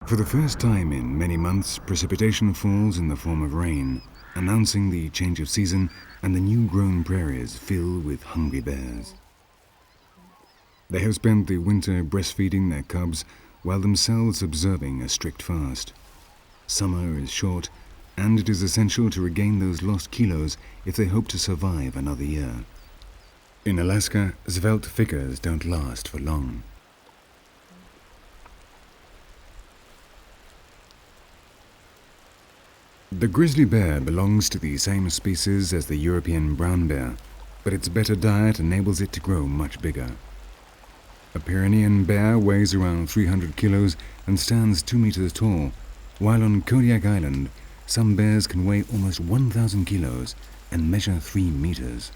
For the first time in many months, precipitation falls in the form of rain, announcing the change of season, and the new-grown prairies fill with hungry bears. They have spent the winter breastfeeding their cubs while themselves observing a strict fast. Summer is short, and it is essential to regain those lost kilos if they hope to survive another year. In Alaska, svelte figures don't last for long. The grizzly bear belongs to the same species as the European brown bear, but its better diet enables it to grow much bigger. A Pyrenean bear weighs around 300 kilos and stands 2 meters tall, while on Kodiak Island, some bears can weigh almost 1,000 kilos and measure 3 meters.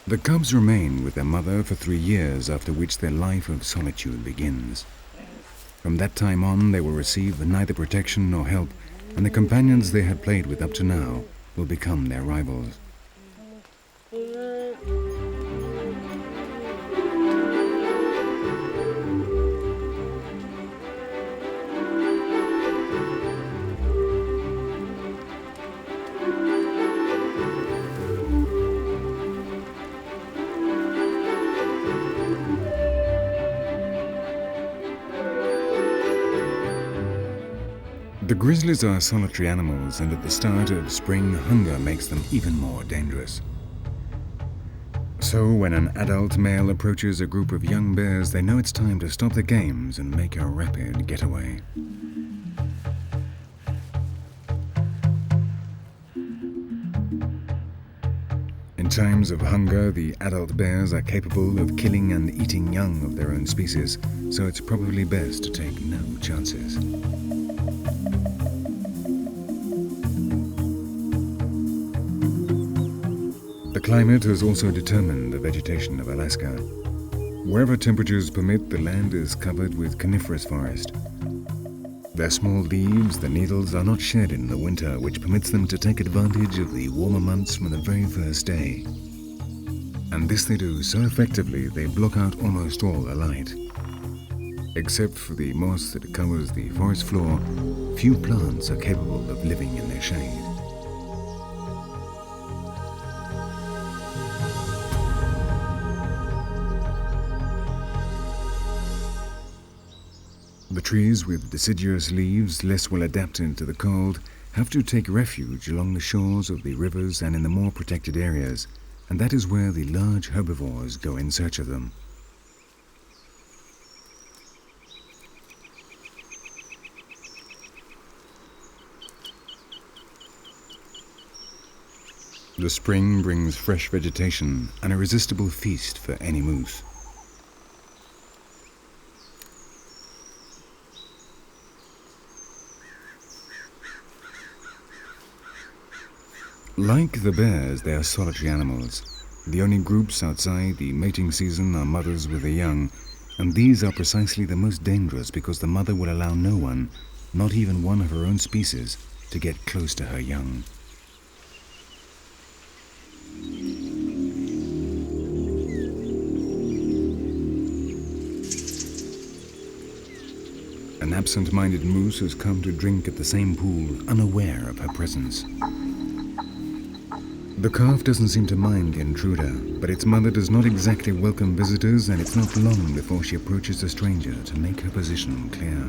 The cubs remain with their mother for 3 years, after which their life of solitude begins. From that time on, they will receive neither protection nor help, and the companions they had played with up to now will become their rivals. The grizzlies are solitary animals, and at the start of spring, hunger makes them even more dangerous. So when an adult male approaches a group of young bears, they know it's time to stop the games and make a rapid getaway. In times of hunger, the adult bears are capable of killing and eating young of their own species, so it's probably best to take no chances. The climate has also determined the vegetation of Alaska. Wherever temperatures permit, the land is covered with coniferous forest. Their small leaves, the needles, are not shed in the winter, which permits them to take advantage of the warmer months from the very first day. And this they do so effectively they block out almost all the light. Except for the moss that covers the forest floor, few plants are capable of living in their shade. The trees with deciduous leaves, less well adapted to the cold, have to take refuge along the shores of the rivers and in the more protected areas, and that is where the large herbivores go in search of them. The spring brings fresh vegetation, an irresistible feast for any moose. Like the bears, they are solitary animals. The only groups outside the mating season are mothers with their young, and these are precisely the most dangerous because the mother will allow no one, not even one of her own species, to get close to her young. An absent-minded moose has come to drink at the same pool, unaware of her presence. The calf doesn't seem to mind the intruder, but its mother does not exactly welcome visitors, and it's not long before she approaches the stranger to make her position clear.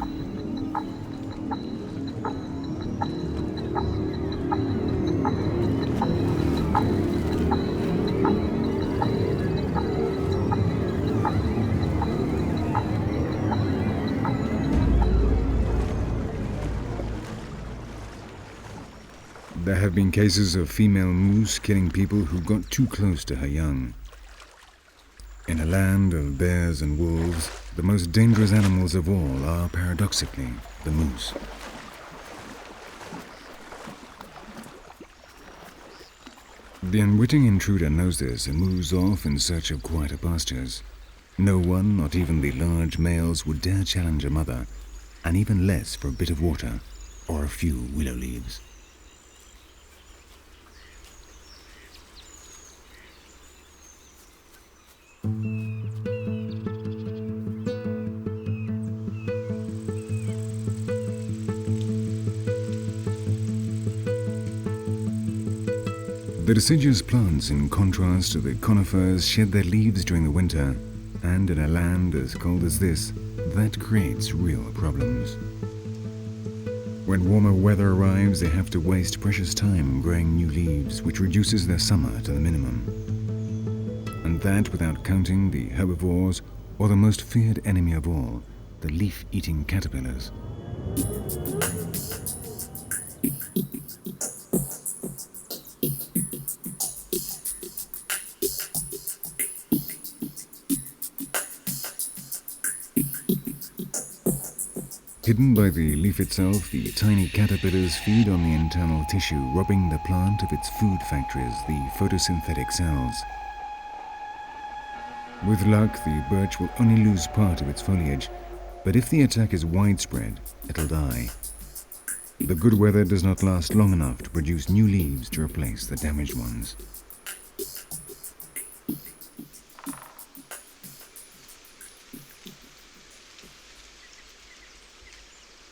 There have been cases of female moose killing people who got too close to her young. In a land of bears and wolves, the most dangerous animals of all are, paradoxically, the moose. The unwitting intruder knows this and moves off in search of quieter pastures. No one, not even the large males, would dare challenge a mother, and even less for a bit of water or a few willow leaves. The deciduous plants, in contrast to the conifers, shed their leaves during the winter, and in a land as cold as this, that creates real problems. When warmer weather arrives, they have to waste precious time growing new leaves, which reduces their summer to the minimum. And that without counting the herbivores, or the most feared enemy of all, the leaf-eating caterpillars. Hidden by the leaf itself, the tiny caterpillars feed on the internal tissue, robbing the plant of its food factories, the photosynthetic cells. With luck, the birch will only lose part of its foliage, but if the attack is widespread, it'll die. The good weather does not last long enough to produce new leaves to replace the damaged ones.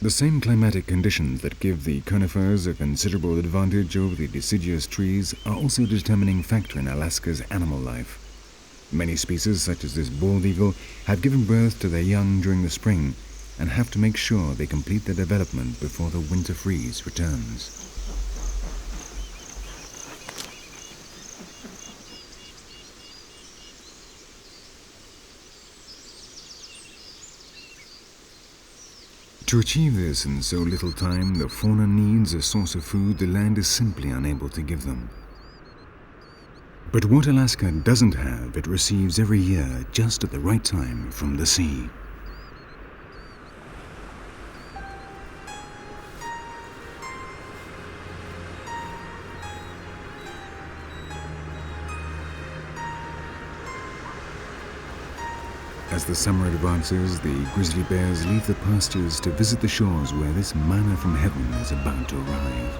The same climatic conditions that give the conifers a considerable advantage over the deciduous trees are also a determining factor in Alaska's animal life. Many species, such as this bald eagle, have given birth to their young during the spring and have to make sure they complete their development before the winter freeze returns. To achieve this in so little time, the fauna needs a source of food the land is simply unable to give them. But what Alaska doesn't have, it receives every year just at the right time from the sea. As the summer advances, the grizzly bears leave the pastures to visit the shores where this manna from heaven is about to arrive.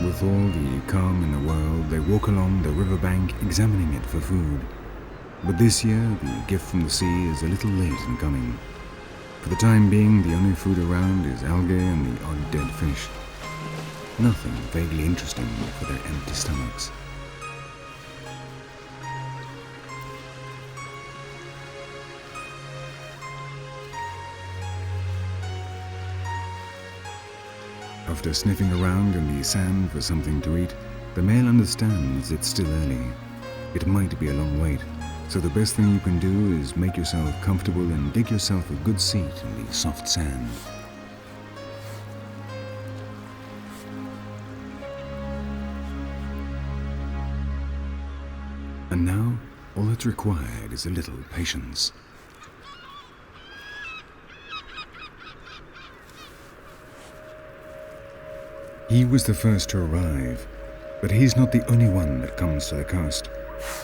With all the calm in the world, they walk along the riverbank examining it for food. But this year, the gift from the sea is a little late in coming. For the time being, the only food around is algae and the odd dead fish. Nothing vaguely interesting for their empty stomachs. After sniffing around in the sand for something to eat, the male understands it's still early. It might be a long wait, so the best thing you can do is make yourself comfortable and dig yourself a good seat in the soft sand. And now, all that's required is a little patience. He was the first to arrive, but he's not the only one that comes to the coast.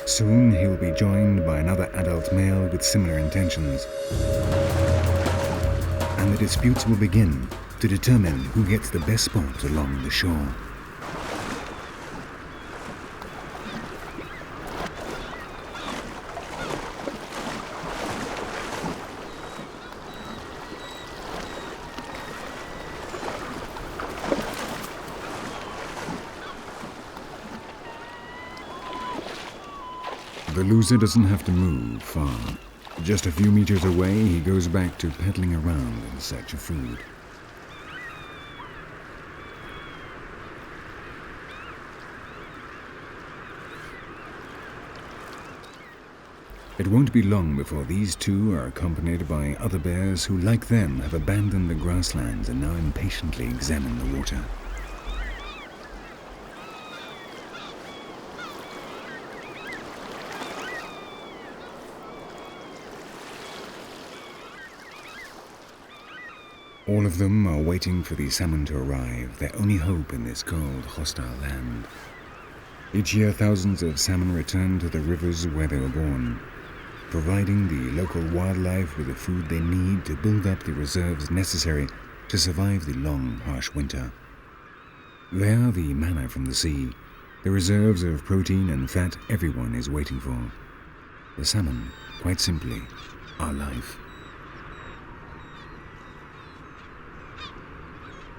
Soon he'll be joined by another adult male with similar intentions. And the disputes will begin to determine who gets the best spot along the shore. The loser doesn't have to move far. Just a few meters away, he goes back to peddling around in search of food. It won't be long before these two are accompanied by other bears who, like them, have abandoned the grasslands and now impatiently examine the water. All of them are waiting for the salmon to arrive, their only hope in this cold, hostile land. Each year, thousands of salmon return to the rivers where they were born, providing the local wildlife with the food they need to build up the reserves necessary to survive the long, harsh winter. They are the manna from the sea, the reserves of protein and fat everyone is waiting for. The salmon, quite simply, are life.